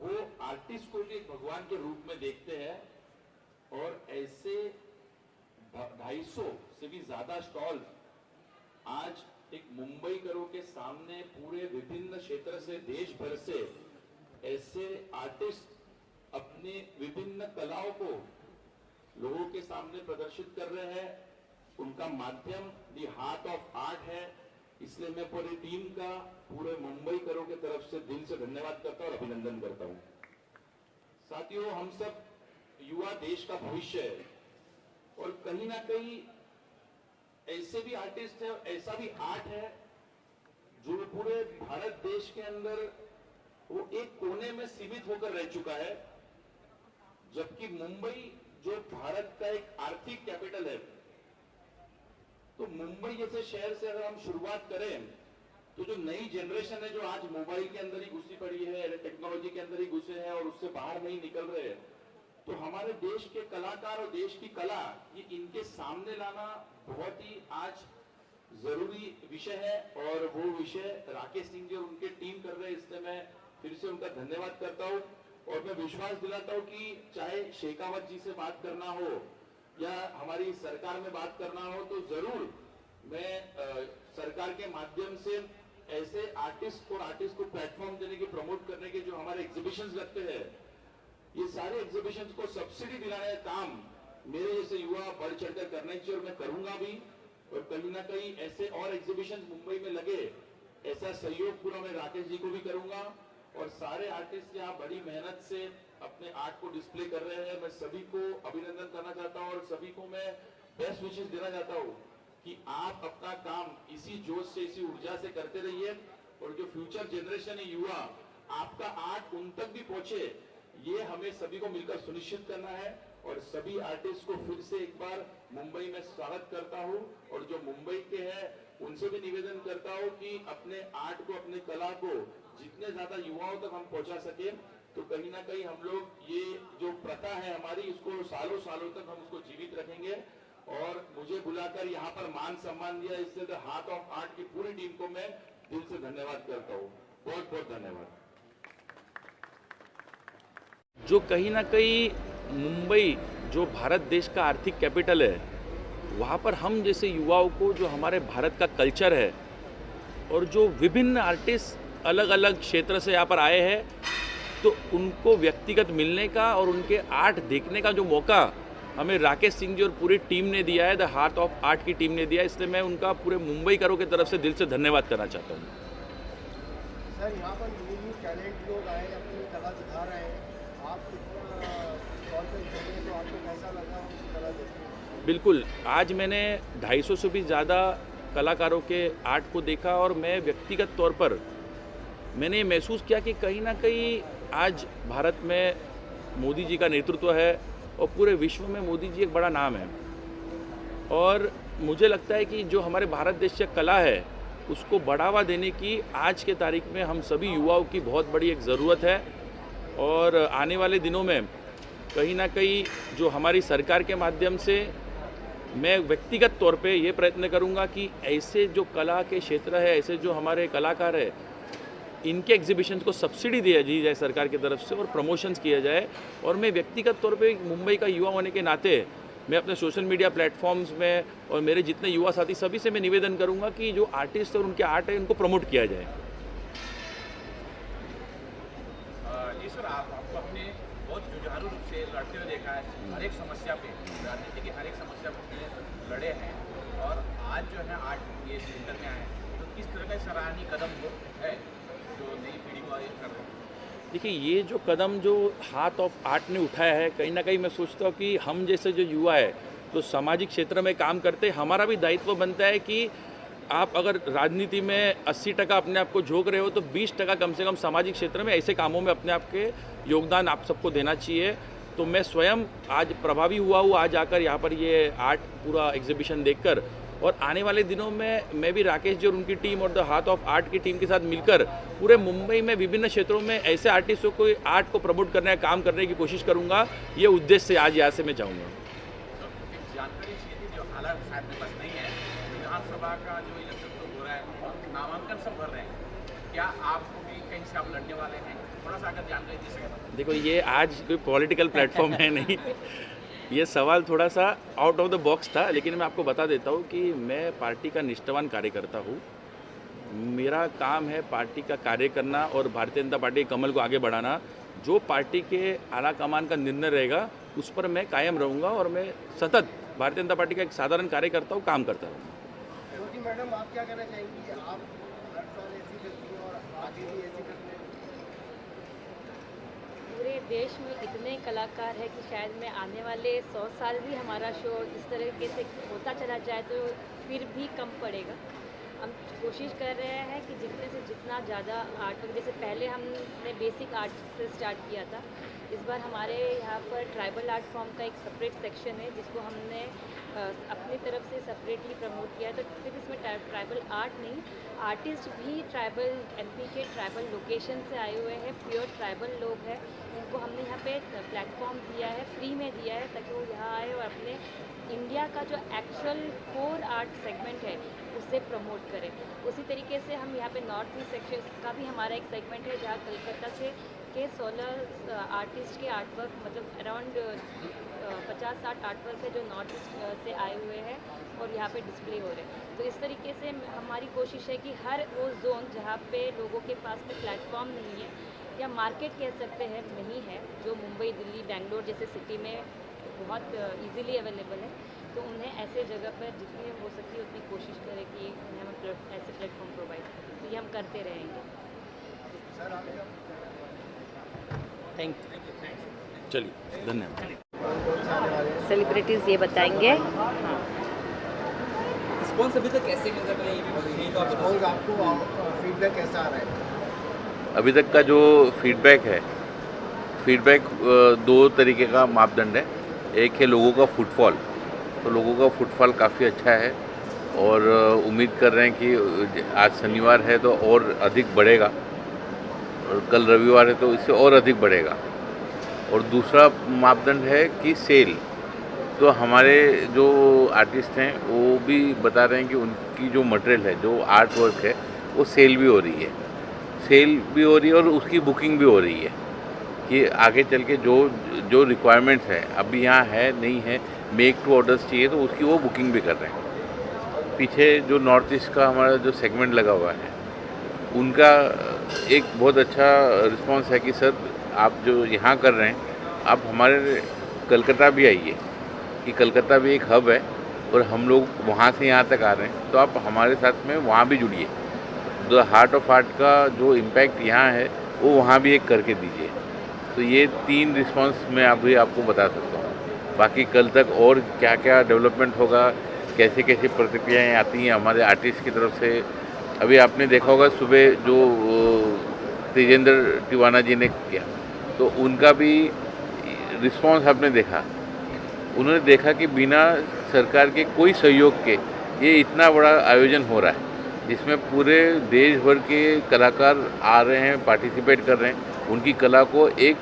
वो आर्टिस्ट को भी एक भगवान के रूप में देखते हैं और ऐसे 250 से भी ज्यादा स्टॉल आज एक मुंबई करो के सामने पूरे विभिन्न क्षेत्र से देश भर से ऐसे आर्टिस्ट अपने विभिन्न कलाओं को लोगों के सामने प्रदर्शित कर रहे हैं। उनका माध्यम दी हार्ट ऑफ आर्ट है। इसलिए मैं पूरी टीम का पूरे मुंबई करो के तरफ से दिल से धन्यवाद करता हूं और अभिनंदन करता हूं। साथियों, हम सब युवा देश का भविष्य है और कहीं ना कहीं ऐसे भी आर्टिस्ट है, ऐसा भी आर्ट है जो पूरे भारत देश के अंदर वो एक कोने में सीमित होकर रह चुका है, जबकि मुंबई जो भारत का एक आर्थिक कैपिटल है, तो मुंबई जैसे शहर से अगर हम शुरुआत करें तो जो नई जनरेशन है जो आज मोबाइल के अंदर ही घुसी पड़ी है, टेक्नोलॉजी के अंदर ही घुसे हैं और उससे बाहर नहीं निकल रहे हैं, तो हमारे देश के कलाकार और देश की कला ये इनके सामने लाना बहुत ही आज जरूरी विषय है और वो विषय राकेश सिंह जी और उनके टीम कर रहे हैं। इसलिए मैं फिर से उनका धन्यवाद करता हूं और मैं विश्वास दिलाता हूं कि चाहे शेखावत जी से बात करना हो या हमारी सरकार में बात करना हो तो जरूर मैं सरकार के माध्यम से ऐसे आर्टिस्ट को प्लेटफॉर्म देने के, प्रमोट करने के जो हमारे एग्जीबिशंस लगते हैं, ये सारे एग्जीबिशंस को सब्सिडी दिलाने का काम मेरे जैसे युवा बढ़ चढ़कर करना चाहिए और मैं करूंगा भी। और कहीं ना कहीं ऐसे और एग्जीबिशंस मुंबई में लगे, ऐसा सहयोग पूरा मैं राकेश जी को भी करूंगा और सारे आर्टिस्ट यहाँ बड़ी मेहनत से अपने आर्ट को डिस्प्ले कर रहे हैं। मैं सभी को अभिनंदन करना चाहता हूँ और सभी को मैं बेस्ट विशेष देना चाहता हूँ कि आप अपना काम इसी जोश से, इसी ऊर्जा से करते रहिए और जो फ्यूचर जनरेशन है, युवा, आपका आर्ट उन तक भी पहुंचे, ये हमें सभी को मिलकर सुनिश्चित करना है। और सभी आर्टिस्ट को फिर से एक बार मुंबई में स्वागत करता हूं और जो मुंबई के हैं उनसे भी निवेदन करता हूं कि अपने आर्ट को, अपने कला को जितने ज्यादा युवाओं तक हम पहुंचा सके तो कहीं ना कहीं हम लोग ये जो प्रथा है हमारी, इसको सालों सालों तक हम उसको जीवित रखेंगे। और मुझे बुलाकर यहाँ पर मान सम्मान दिया, इससे द हार्ट ऑफ आर्ट की पूरी टीम को मैं दिल से धन्यवाद करता हूँ। बहुत बहुत धन्यवाद। जो कहीं ना कहीं मुंबई जो भारत देश का आर्थिक कैपिटल है, वहाँ पर हम जैसे युवाओं को जो हमारे भारत का कल्चर है और जो विभिन्न आर्टिस्ट अलग अलग क्षेत्र से यहाँ पर आए हैं, तो उनको व्यक्तिगत मिलने का और उनके आर्ट देखने का जो मौका हमें राकेश सिंह जी और पूरी टीम ने दिया है, द हार्ट ऑफ आर्ट की टीम ने दिया है, इसलिए मैं उनका पूरे मुंबई करो की तरफ से दिल से धन्यवाद करना चाहता हूँ। सर, यहाँ पर न्यू टैलेंट लोग आए, अपनी कला दिखा रहे हैं, आप तो आपको कैसा लगा उनकी कला देखने? बिल्कुल, आज मैंने 250 से भी ज़्यादा कलाकारों के आर्ट को देखा और मैं व्यक्तिगत तौर पर मैंने महसूस किया कि कहीं ना कहीं आज भारत में मोदी जी का नेतृत्व है और पूरे विश्व में मोदी जी एक बड़ा नाम है और मुझे लगता है कि जो हमारे भारत देश की कला है उसको बढ़ावा देने की आज के तारीख में हम सभी युवाओं की बहुत बड़ी एक ज़रूरत है। और आने वाले दिनों में कहीं ना कहीं जो हमारी सरकार के माध्यम से मैं व्यक्तिगत तौर पे ये प्रयत्न करूँगा कि ऐसे जो कला के क्षेत्र है, ऐसे जो हमारे कलाकार है, इनके एग्जीबिशन को सब्सिडी दी जाए सरकार की तरफ से और प्रमोशंस किया जाए। और मैं व्यक्तिगत तौर पे मुंबई का युवा होने के नाते मैं अपने सोशल मीडिया प्लेटफॉर्म्स में और मेरे जितने युवा साथी सभी से मैं निवेदन करूंगा कि जो आर्टिस्ट और उनके आर्ट है उनको प्रमोट किया जाए। जी सर, आपको अपने बहुत जुझारू रूप से लड़ते हुए देखा है, हर एक समस्या पे, राजनीति की हर एक समस्या पे लड़े हैं और आज जो है आर्ट ये सेंटर में आए हैं, तो किस तरह का सराहनीय कदम है जो नई पीढ़ी को आगे कर रहे हैं? देखिए, ये जो कदम जो हार्ट ऑफ आर्ट ने उठाया है, कहीं ना कहीं मैं सोचता हूँ कि हम जैसे जो युवा है तो सामाजिक क्षेत्र में काम करते, हमारा भी दायित्व बनता है कि आप अगर राजनीति में 80% अपने आप को झोंक रहे हो तो 20% कम से कम सामाजिक क्षेत्र में ऐसे कामों में अपने आप के योगदान आप सबको देना चाहिए। तो मैं स्वयं आज प्रभावी हुआ हूँ आज आकर यहाँ पर ये आर्ट पूरा एग्जीबिशन देखकर, और आने वाले दिनों में मैं भी राकेश जी और उनकी टीम और द हार्ट ऑफ आर्ट की टीम के साथ मिलकर पूरे मुंबई में विभिन्न क्षेत्रों में ऐसे आर्टिस्टों को आर्ट को प्रमोट करने का काम करने की कोशिश करूँगा। ये उद्देश्य से आज यहाँ से मैं जाऊँगा। जानकारी चाहिए थी जो हालात शायद मेरे पास नहीं है, लोकसभा का जो इलेक्शन तो हो रहा है, नामांकन सब भर रहे हैं, क्या आपको भी कहीं से आप लड़ने वाले हैं? थोड़ा सा अगर जानकारी दे सकें। देखो, ये आज कोई पॉलिटिकल प्लेटफॉर्म है नहीं, ये सवाल थोड़ा सा आउट ऑफ द बॉक्स था, लेकिन मैं आपको बता देता हूँ कि मैं पार्टी का निष्ठावान कार्यकर्ता हूँ। मेरा काम है पार्टी का कार्य करना और भारतीय जनता पार्टी के कमल को आगे बढ़ाना। जो पार्टी के आला कमान का निर्णय रहेगा उस पर मैं कायम रहूँगा और मैं सतत भारतीय जनता पार्टी का एक साधारण कार्यकर्ता हूँ, काम करता रहूँगा। ज्योति मैडम, आप क्या कहना चाहेंगी? आप हर साल ऐसी करती हैं और आगे भी ऐसी करते हैं। पूरे देश में इतने कलाकार हैं कि शायद मैं आने वाले 100 साल भी हमारा शो इस तरीके से होता चला जाए तो फिर भी कम पड़ेगा। हम कोशिश कर रहे हैं कि जितने से जितना ज़्यादा आर्ट, जैसे पहले हमने बेसिक आर्ट से स्टार्ट किया था, इस बार हमारे यहाँ पर ट्राइबल आर्ट फॉर्म का एक सेपरेट सेक्शन है जिसको हमने अपनी तरफ से सेपरेटली प्रमोट किया है। तो सिर्फ इसमें ट्राइबल आर्ट नहीं, आर्टिस्ट भी ट्राइबल एमपी के ट्राइबल लोकेशन से आए हुए हैं, प्योर ट्राइबल लोग हैं, उनको हमने यहाँ पे प्लेटफॉर्म दिया है, फ्री में दिया है, ताकि वो यहाँ आए और अपने इंडिया का जो एक्चुअल कोर आर्ट सेगमेंट है उसे प्रमोट करें। उसी तरीके से हम यहाँ पे नॉर्थ ईस्ट सेक्शन का भी हमारा एक सेगमेंट है जहाँ कलकत्ता से के 16 आर्टिस्ट के आर्ट वर्क, मतलब अराउंड 50-60 आर्ट वर्क है जो नॉर्थ ईस्ट से आए हुए हैं और यहाँ पे डिस्प्ले हो रहे हैं। तो इस तरीके से हमारी कोशिश है कि हर वो जोन जहाँ पे लोगों के पास में प्लेटफॉर्म नहीं है या मार्केट कह सकते हैं नहीं है, जो मुंबई, दिल्ली, बेंगलोर जैसे सिटी में बहुत इजीली अवेलेबल है, तो उन्हें ऐसे जगह पर जितनी हो सकती है उतनी कोशिश करें कि उन्हें हम ऐसे प्लेटफॉर्म प्रोवाइड करें। तो ये हम करते रहेंगे। Thank you. चलिए, धन्यवाद। सेलिब्रिटीज़ ये बताएंगे। रिस्पॉन्स अभी तक कैसे मिल रहा है, ये तो आप बता और आपको फीडबैक कैसा आ रहा है? अभी तक का जो फीडबैक है, फीडबैक दो तरीके का मापदंड है। एक है लोगों का फुटफॉल, तो लोगों का फुटफॉल काफ़ी अच्छा है और उम्मीद कर रहे हैं कि आज शनिवार है तो और अधिक बढ़ेगा और कल रविवार है तो इससे और अधिक बढ़ेगा। और दूसरा मापदंड है कि सेल, तो हमारे जो आर्टिस्ट हैं वो भी बता रहे हैं कि उनकी जो मटेरियल है, जो आर्ट वर्क है, वो सेल भी हो रही है, और उसकी बुकिंग भी हो रही है कि आगे चल के जो रिक्वायरमेंट्स है अभी यहाँ है नहीं है, मेक टू ऑर्डर्स चाहिए, तो उसकी वो बुकिंग भी कर रहे हैं। पीछे जो नॉर्थ ईस्ट का हमारा जो सेगमेंट लगा हुआ है उनका एक बहुत अच्छा रिस्पांस है कि सर आप जो यहाँ कर रहे हैं आप हमारे कलकत्ता भी आइए, कि कलकत्ता भी एक हब है और हम लोग वहाँ से यहाँ तक आ रहे हैं, तो आप हमारे साथ में वहाँ भी जुड़िए। द हार्ट ऑफ आर्ट का जो इम्पैक्ट यहाँ है वो वहाँ भी एक करके दीजिए। तो ये 3 रिस्पांस मैं अभी आपको बता सकता हूँ। बाकी कल तक और क्या क्या डेवलपमेंट होगा, कैसे कैसे प्रतिक्रियाएँ आती हैं हमारे आर्टिस्ट की तरफ से। अभी आपने देखा होगा सुबह जो तेजेंद्र टिवाना जी ने किया, तो उनका भी रिस्पांस आपने देखा। उन्होंने देखा कि बिना सरकार के कोई सहयोग के ये इतना बड़ा आयोजन हो रहा है जिसमें पूरे देश भर के कलाकार आ रहे हैं, पार्टिसिपेट कर रहे हैं। उनकी कला को एक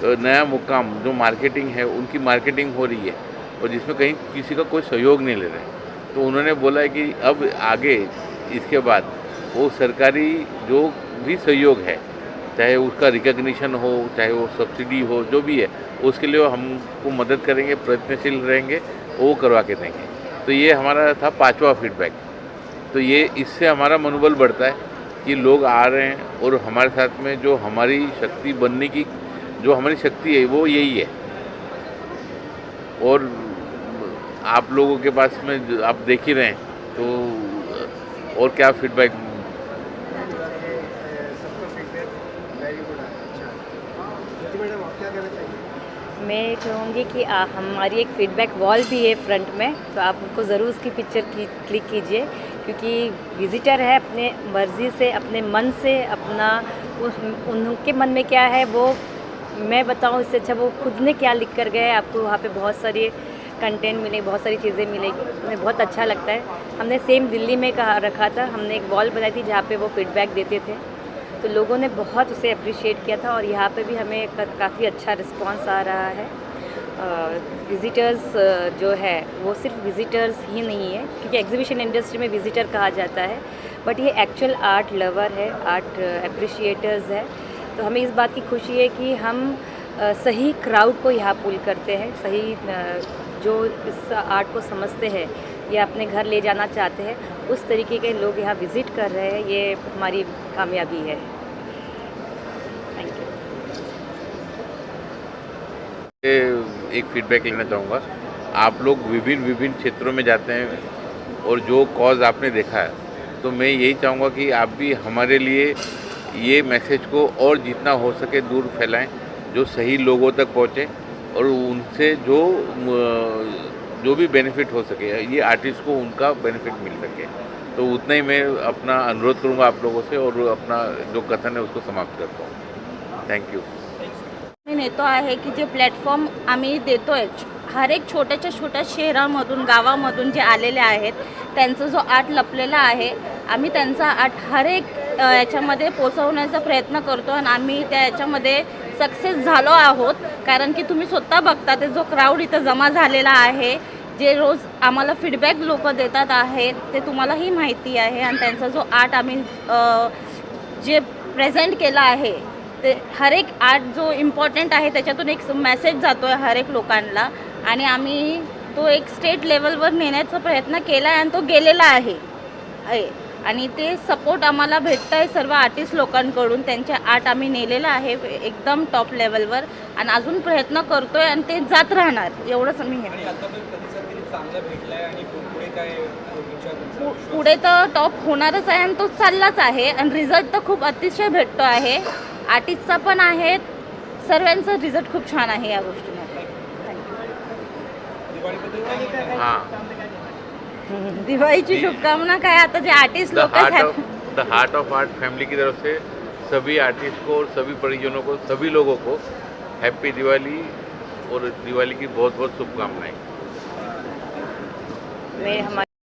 नया मुकाम, जो मार्केटिंग है उनकी मार्केटिंग हो रही है और जिसमें कहीं किसी का कोई सहयोग नहीं ले रहे हैं। तो उन्होंने बोला है कि अब आगे इसके बाद वो सरकारी जो भी सहयोग है, चाहे उसका रिकग्निशन हो, चाहे वो सब्सिडी हो, जो भी है उसके लिए हमको मदद करेंगे, प्रयत्नशील रहेंगे, वो करवा के देंगे। तो ये हमारा था 5वां फीडबैक। तो ये इससे हमारा मनोबल बढ़ता है कि लोग आ रहे हैं और हमारे साथ में जो हमारी शक्ति बनने की जो हमारी शक्ति है वो यही है। और आप लोगों के पास में आप देख ही रहे हैं, तो और क्या फीडबैक। सबका फीडबैक वेरी गुड है। अच्छा, ज्योति मैडम, आप क्या कहना चाहिए? मैं चाहूँगी कि हमारी एक फीडबैक वॉल भी है फ्रंट में, तो आप उनको ज़रूर उसकी पिक्चर क्लिक कीजिए, क्योंकि विज़िटर है अपने मर्ज़ी से, अपने मन से, अपना उनके मन में क्या है वो मैं बताऊँ इससे अच्छा वो खुद ने क्या लिख कर गए। आपको वहाँ पे बहुत सारी कंटेंट मिलेगी, बहुत सारी चीज़ें मिलेगी, उन्हें बहुत अच्छा लगता है। हमने सेम दिल्ली में रखा था, हमने एक वॉल बनाई थी जहाँ पे वो फीडबैक देते थे, तो लोगों ने बहुत उसे अप्रिशिएट किया था और यहाँ पे भी हमें काफ़ी अच्छा रिस्पांस आ रहा है। विज़िटर्स जो है वो सिर्फ विज़िटर्स ही नहीं है, क्योंकि एग्जीबिशन इंडस्ट्री में विज़िटर कहा जाता है, बट ये एक्चुअल आर्ट लवर है, आर्ट अप्रिशिएटर्स है। तो हमें इस बात की खुशी है कि हम सही क्राउड को यहाँ पुल करते हैं, सही जो इस आर्ट को समझते हैं या अपने घर ले जाना चाहते हैं, उस तरीके के लोग यहाँ विज़िट कर रहे हैं। ये हमारी कामयाबी है। Thank you. एक फीडबैक लेना चाहूँगा। आप लोग विभिन्न क्षेत्रों में जाते हैं और जो कॉज आपने देखा है, तो मैं यही चाहूँगा कि आप भी हमारे लिए ये मैसेज को और जितना हो सके दूर फैलाएं, जो सही लोगों तक पहुँचे और उनसे जो भी बेनिफिट हो सके, ये आर्टिस्ट को उनका बेनिफिट मिल सके। तो उतना ही मैं अपना अनुरोध करूँगा आप लोगों से और अपना जो कथन है उसको समाप्त करता हूँ। Thank you. मी नेतो आहे की जे प्लॅटफॉर्म आम्ही देतो आहे, हर एक छोट्याच्या छोट्या शहरामधून गावामधून जे आलेले आहेत त्यांचा जो आर्ट लपलेला आहे, आम्ही त्यांचा आर्ट हर एक याच्यामध्ये पोचवण्याचा प्रयत्न करतो आणि आम्ही त्या याच्यामध्ये सक्सेस झालो आहोत। कारण की तुम्ही स्वतः बघता ते जो क्राऊड इथं जमा झालेला आहे, जे रोज आम्हाला फीडबॅक लोक देतात आहेत, ते तुम्हालाही माहिती आहे। आणि त्यांचा जो आर्ट आम्ही जे प्रेझेंट केला आहे, ते हर एक आर्ट जो इम्पॉर्टंट आहे त्याच्यातून एक मेसेज जातो आहे हर एक लोकांना, आणि आम्ही तो एक स्टेट लेवलवर नेण्याचा प्रयत्न केला आहे आणि तो गेलेला आहे। आणि ते सपोर्ट आम्हाला भेटतं आहे सर्व आर्टिस्ट लोकांकडून। त्यांचे आर्ट आम्ही नेलेलं आहे एकदम टॉप लेवलवर आणि अजून प्रयत्न करतो आहे आणि ते जात राहणार, एवढंच मी हे। पुढे तर टॉप होणारच आहे आणि तो चाललाच आहे आणि रिझल्ट तर खूप अतिशय भेटतो आहे। आर्टिस्टचा पण आहे, सर्वांचा रिझल्ट खूप छान आहे या गोष्टीमध्ये। दिवाळीची शुभकामना काय, आता जे आर्टिस्ट लोक आहेत, the heart of art family की तरफ से सभी आर्टिस्ट को और सभी परिजनों को, सभी लोगों को हैप्पी दिवाली और दिवाली की बहुत बहुत शुभकामनाएं। मैं हमारे